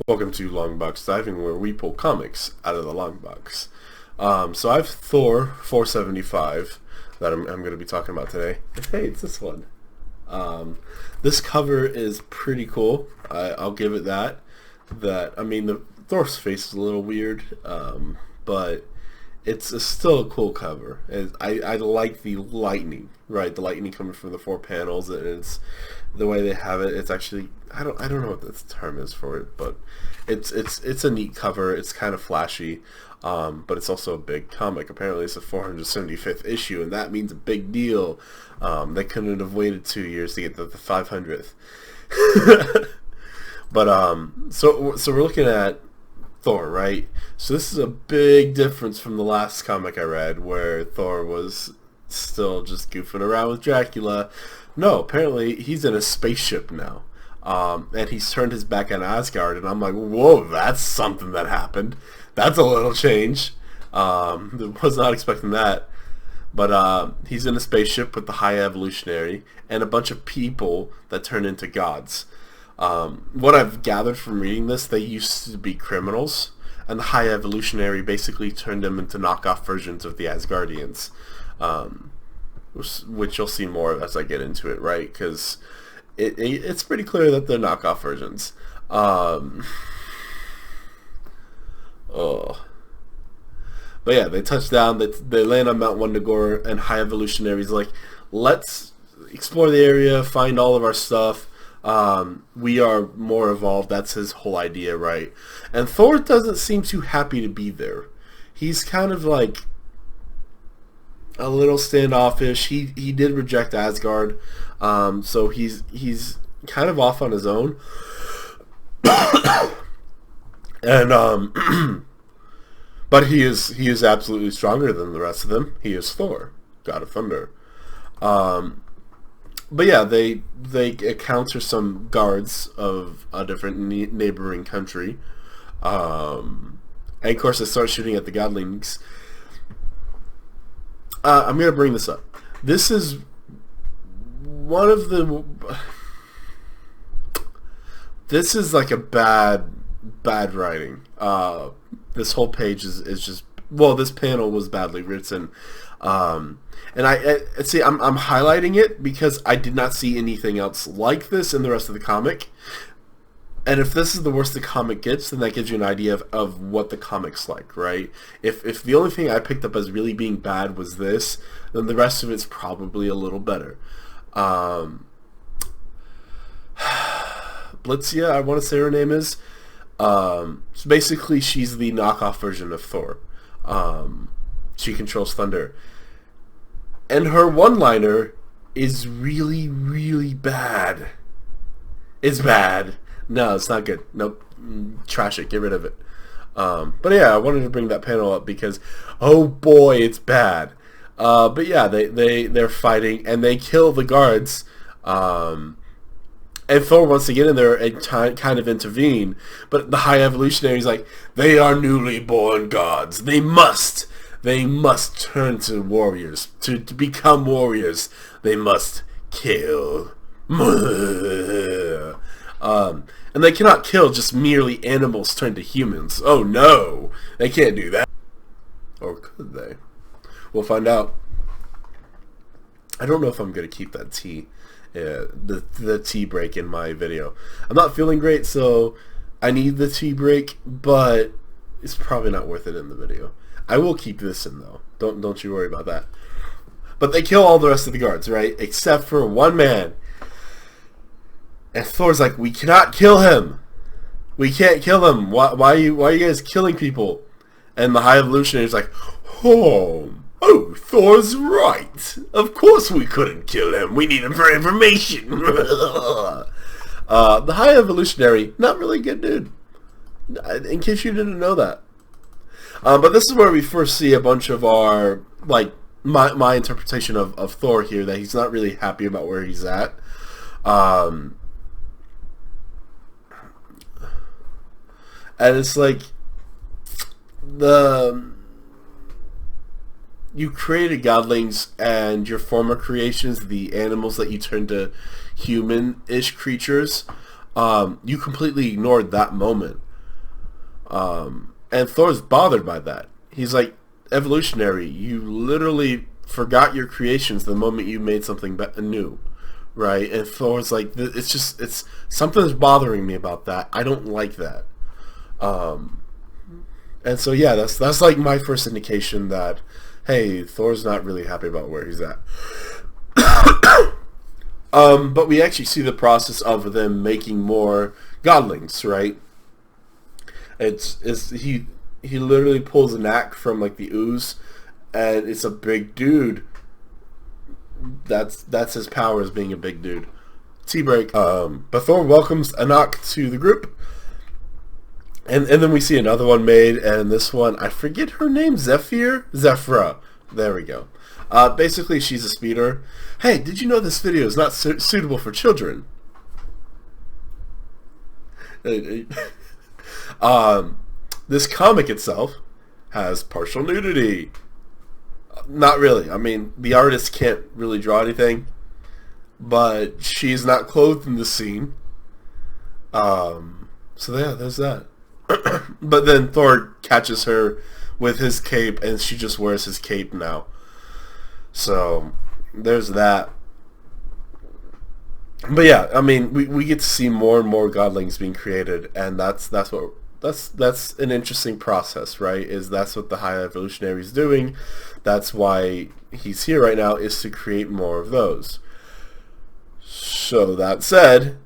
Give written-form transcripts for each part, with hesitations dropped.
Welcome to Longbox Diving, where we pull comics out of the long box. So I have Thor 475 that I'm going to be talking about today. Hey, it's this one. This cover is pretty cool. I'll give it that. I mean, the Thor's face is a little weird, but it's still a cool cover. I like the lightning, right? The lightning coming from the four panels, and it's the way they have it. It's actually I don't know what the term is for it, but it's a neat cover. It's kind of flashy, but it's also a big comic. Apparently, it's the 475th issue, and that means a big deal. They couldn't have waited 2 years to get the 500th. But so we're looking at Thor, right? So this is a big difference from the last comic I read, where Thor was still just goofing around with Dracula. No, apparently he's in a spaceship now, and he's turned his back on Asgard, and I'm like, whoa, that's something that happened. That's a little change. Was not expecting that. But he's in a spaceship with the High Evolutionary and a bunch of people that turn into gods. What I've gathered from reading this, they used to be criminals, and the High Evolutionary basically turned them into knockoff versions of the Asgardians, which you'll see more of as I get into it, right? Because it's pretty clear that they're knockoff versions. But yeah, they touch down, they land on Mount Wundagore, and High Evolutionary's like, let's explore the area, find all of our stuff. We are more evolved. That's his whole idea, right? And Thor doesn't seem too happy to be there. He's kind of like a little standoffish. He did reject Asgard, so he's kind of off on his own. And but he is absolutely stronger than the rest of them. He is Thor, God of Thunder. But yeah, they encounter some guards of a different neighboring country, and of course they start shooting at the godlings. I'm gonna bring this up. This is one of the. This is like a bad writing. This whole page is just, well, this panel was badly written. And I see, I'm highlighting it because I did not see anything else like this in the rest of the comic. And if this is the worst the comic gets, then that gives you an idea of what the comic's like, right? If the only thing I picked up as really being bad was this, then the rest of it's probably a little better. Blitzia, I want to say her name is. So basically, she's the knockoff version of Thor. She controls thunder. And her one-liner is really, really bad. It's bad. No, it's not good. Nope. Trash it. Get rid of it. But yeah, I wanted to bring that panel up because, oh boy, it's bad. But yeah, they're fighting, and they kill the guards. And Thor wants to get in there and kind of intervene, but the High Evolutionary is like, they are newly born gods. They must turn to warriors. To become warriors, they must kill. And they cannot kill just merely animals turned to humans. Oh no, they can't do that. Or could they? We'll find out. I don't know if I'm going to keep that tea. The tea break in my video. I'm not feeling great, so I need the tea break, but it's probably not worth it in the video. I will keep this in though. Don't you worry about that. But they kill all the rest of the guards, right? Except for one man. And Thor's like, we cannot kill him. We can't kill him. Why are you guys killing people? And the High Evolutionary's like, oh, Thor's right. Of course we couldn't kill him. We need him for information. The High Evolutionary, not really good dude. In case you didn't know that. But this is where we first see a bunch of our, like, my interpretation of Thor here, that he's not really happy about where he's at. And it's like, you created godlings, and your former creations, the animals that you turned to human-ish creatures, you completely ignored that moment. And Thor's bothered by that. He's like, evolutionary, you literally forgot your creations the moment you made something new, right? And Thor's like, it's something's bothering me about that. I don't like that. And so yeah, that's like my first indication that, hey, Thor's not really happy about where he's at. But we actually see the process of them making more godlings, right? He literally pulls a knack from like the ooze, and it's a big dude. That's his power, as being a big dude. T-break. But Thor welcomes Anak to the group, and then we see another one made, and this one, I forget her name, Zephra. There we go. Basically, she's a speeder. Hey, did you know this video is not suitable for children? This comic itself has partial nudity. Not really. I mean, the artist can't really draw anything, but she's not clothed in the scene. So yeah, there's that. But then Thor catches her with his cape, and she just wears his cape now. So there's that. But yeah, I mean, we get to see more and more godlings being created, and that's an interesting process, right? That's what the High Evolutionary is doing. That's why he's here right now, is to create more of those. So that said,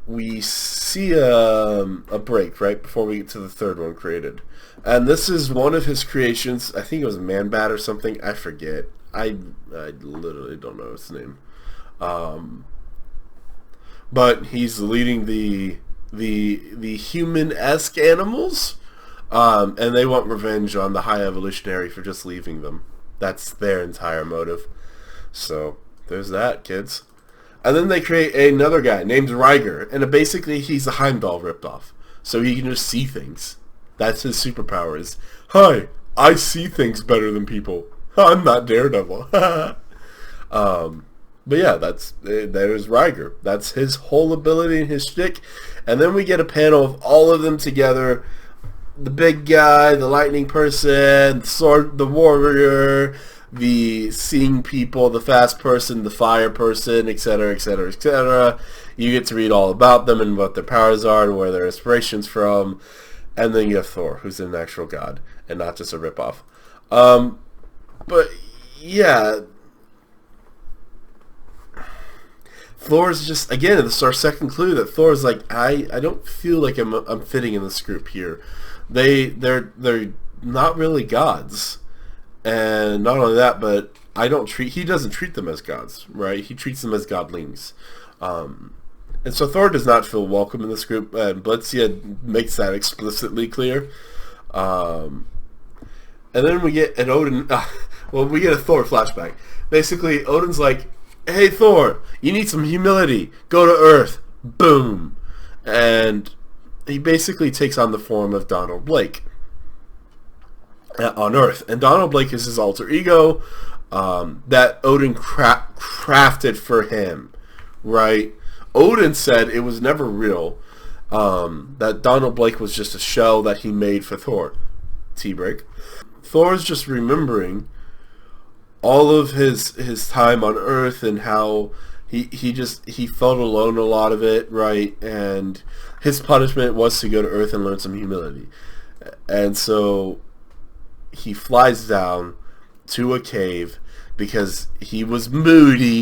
we see a break right before we get to the third one created. And this is one of his creations. I think it was Man-Bat or something. I forget. I literally don't know his name. But he's leading the human-esque animals. And they want revenge on the High Evolutionary for just leaving them. That's their entire motive. So there's that, kids. And then they create another guy named Ryger. And basically he's a Heimdall ripoff. So he can just see things. That's his superpower is, hi, I see things better than people. I'm not Daredevil. But yeah, there's Ryger. That's his whole ability and his shtick. And then we get a panel of all of them together. The big guy, the lightning person, the warrior, the seeing people, the fast person, the fire person, etc., etc., etc. You get to read all about them and what their powers are and where their inspiration's from. And then you have Thor, who's an actual god, and not just a ripoff. But yeah, Thor's just, again, it's our second clue that Thor's like, I don't feel like I'm fitting in this group here. They're not really gods, and not only that, but he doesn't treat them as gods, right? He treats them as godlings. And so Thor does not feel welcome in this group, and Blitzia makes that explicitly clear. And then we get an Odin, we get a Thor flashback. Basically, Odin's like, hey Thor, you need some humility. Go to Earth. Boom. And he basically takes on the form of Donald Blake on Earth. And Donald Blake is his alter ego that Odin crafted for him, right? Odin said it was never real, that Donald Blake was just a shell that he made for Thor. T-break. Thor's just remembering all of his time on Earth and how he felt alone a lot of it, right? And his punishment was to go to Earth and learn some humility. And so he flies down to a cave because he was moody,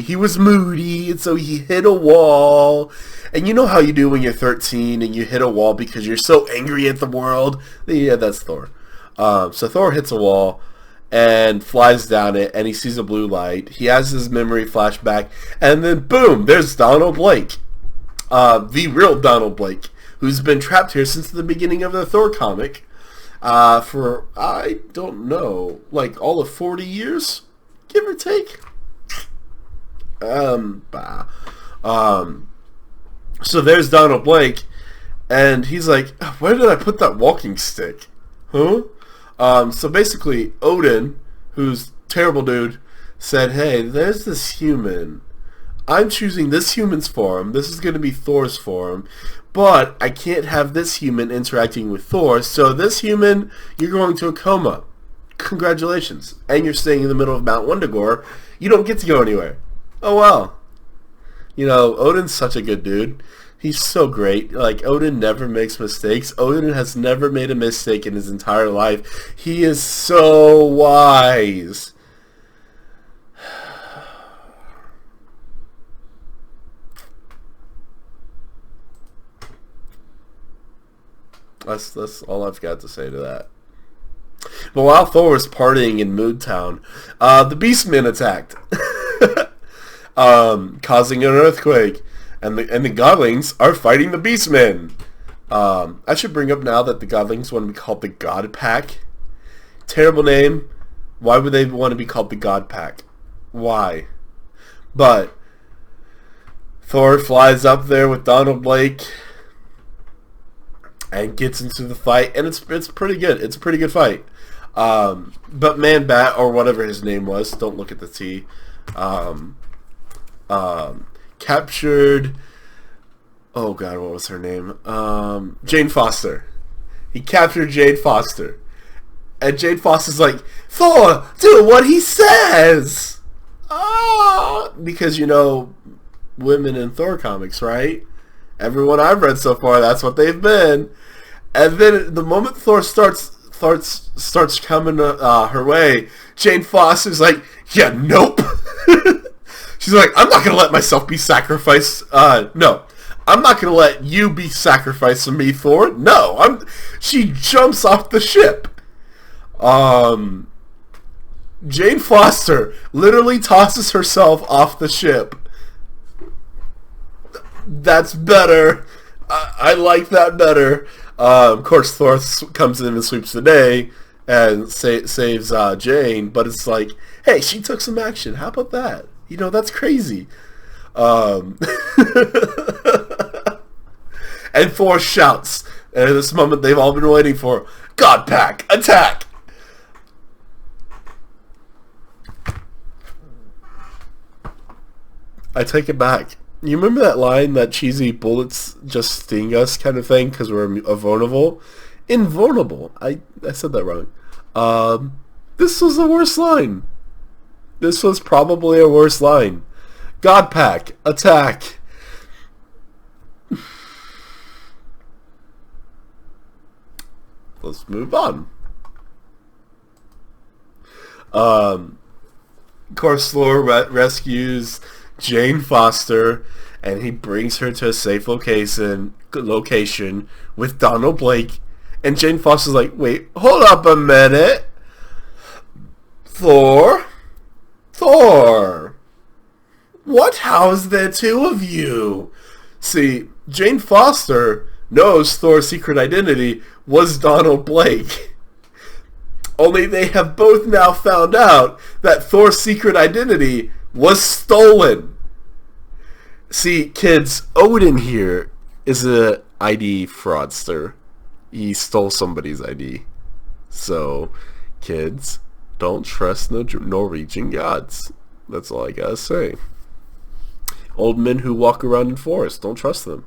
and so he hit a wall. And you know how you do when you're 13 and you hit a wall because you're so angry at the world? Yeah, that's Thor. So Thor hits a wall and flies down it, and he sees a blue light. He has his memory flashback, and then boom, there's Donald Blake. The real Donald Blake, who's been trapped here since the beginning of the Thor comic for, I don't know, like all of 40 years? Give or take. So there's Donald Blake, and he's like, where did I put that walking stick? Huh? So basically, Odin, who's a terrible dude, said, hey, there's this human. I'm choosing this human's form. This is going to be Thor's form. But I can't have this human interacting with Thor, so this human, you're going to a coma. Congratulations. And you're staying in the middle of Mount Wundagore. You don't get to go anywhere. Oh well. You know, Odin's such a good dude. He's so great. Like, Odin never makes mistakes. Odin has never made a mistake in his entire life. He is so wise. That's all I've got to say to that. But while Thor was partying in Mood Town, the Beastmen attacked, causing an earthquake, and the Godlings are fighting the Beastmen. I should bring up now that the Godlings want to be called the Godpack. Terrible name. Why would they want to be called the Godpack? Why? But Thor flies up there with Donald Blake and gets into the fight, and it's pretty good. It's a pretty good fight. But Man-Bat, or whatever his name was, don't look at the T, captured, oh god, what was her name? Jane Foster. He captured Jane Foster. And Jane Foster's like, Thor, do what he says! Ah! Because, you know, women in Thor comics, right? Everyone I've read so far, that's what they've been. And then the moment Thor starts coming her way, Jane Foster's like, yeah, nope. She's like, I'm not gonna let myself be sacrificed. No, I'm not gonna let you be sacrificed for me, Thor. No, She jumps off the ship. Jane Foster literally tosses herself off the ship. That's better. I like that better. Of course, Thor comes in and sweeps the day and saves Jane, but it's like, hey, she took some action. How about that? You know, that's crazy. And Thor shouts, and at this moment they've all been waiting for, Godpack Attack! I take it back. You remember that line, that cheesy bullets just sting us kind of thing because we're vulnerable? Invulnerable. I said that wrong. This was the worst line. This was probably a worse line. Godpack Attack. Let's move on. Of course, Thor rescues Jane Foster, and he brings her to a safe location with Donald Blake, and Jane Foster's like, wait, hold up a minute. Thor, what? How is there two of you? See, Jane Foster knows Thor's secret identity was Donald Blake. Only they have both now found out that Thor's secret identity was stolen. See, kids, Odin here is a ID fraudster. He stole somebody's ID. So, kids, don't trust no Norwegian gods. That's all I gotta say. Old men who walk around in forests, don't trust them.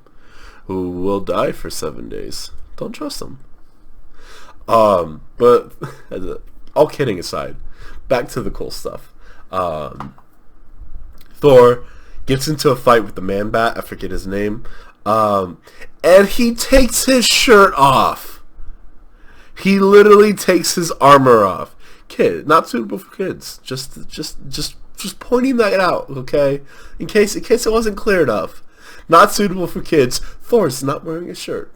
Who will die for 7 days. Don't trust them. But all kidding aside, back to the cool stuff. Thor gets into a fight with the Man-Bat, I forget his name, and he takes his shirt off. He literally takes his armor off. Kid, not suitable for kids. Just pointing that out, okay? In case it wasn't clear enough. Not suitable for kids. Thor's not wearing a shirt.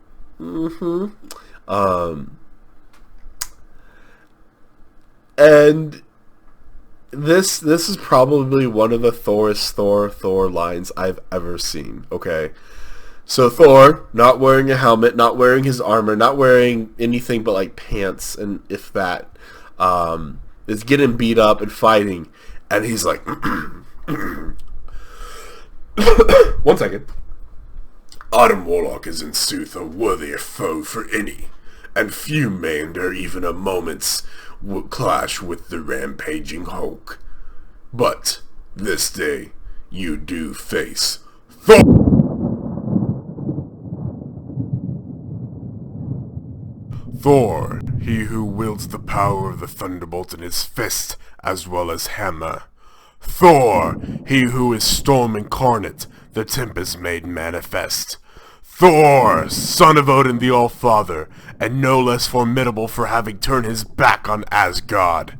And this is probably one of the thorest Thor lines I've ever seen, okay? So Thor, not wearing a helmet, not wearing his armor, not wearing anything but like pants, and if that, is getting beat up and fighting, and he's like, 1 second. Adam Warlock is in sooth a worthier foe for any, and few may endure even a moment's clash with the rampaging Hulk. But this day you do face Thor. Thor, he who wields the power of the thunderbolt in his fist as well as hammer. Thor, he who is storm incarnate, the tempest made manifest. Thor, son of Odin the All-Father, and no less formidable for having turned his back on Asgard.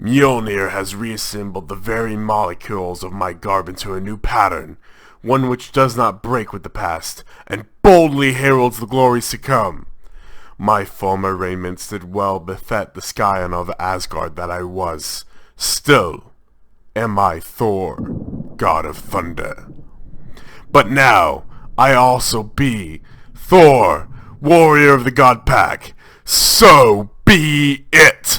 Mjolnir has reassembled the very molecules of my garb into a new pattern, one which does not break with the past, and boldly heralds the glories to come. My former raiments did well befit the scion of Asgard that I was. Still am I Thor, god of thunder. But now I also be Thor, warrior of the Godpack. So be it!